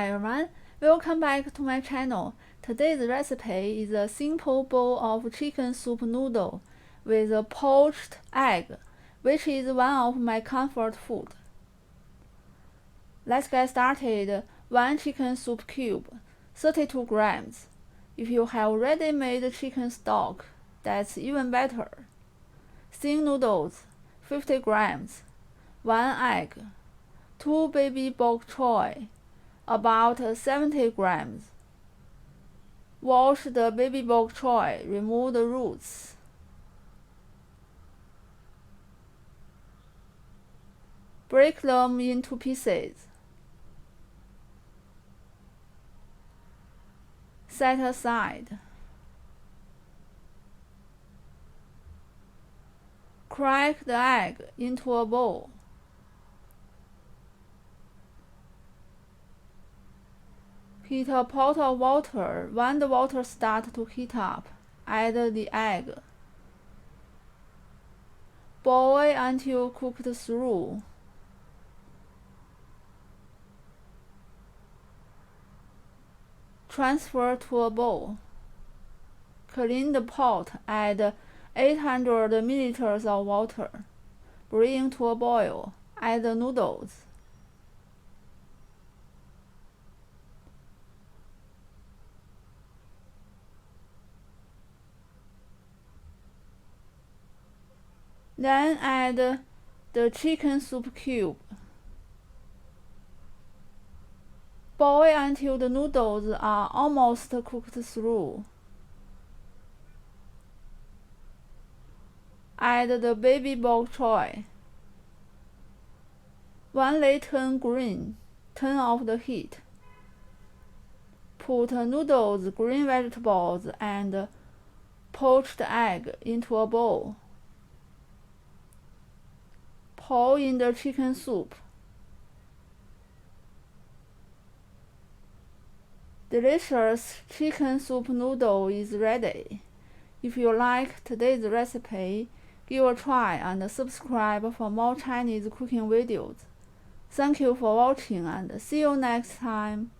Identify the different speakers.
Speaker 1: Hi everyone, welcome back to my channel. Today's recipe is a simple bowl of chicken soup noodle with a poached egg, which is one of my comfort food. Let's get started. 1 chicken soup cube, 32 grams. If you have ready-made chicken stock, that's even better. Thin noodles, 50 grams. 1 egg. 2 baby bok choy, about 70 grams. Wash the baby bok choy, remove the roots. Break them into pieces. Set aside. Crack the egg into a bowl. Heat a pot of water. When the water starts to heat up, add the egg. Boil until cooked through. Transfer to a bowl. Clean the pot. Add 800 milliliters of water. Bring to a boil. Add the noodles. Then add the chicken soup cube. Boil until the noodles are almost cooked through. Add the baby bok choy. When they turn green, turn off the heat. Put noodles, green vegetables, and poached egg into a bowl. Pour in the chicken soup. Delicious chicken soup noodle is ready. If you like today's recipe, give a try and subscribe for more Chinese cooking videos. Thank you for watching and see you next time.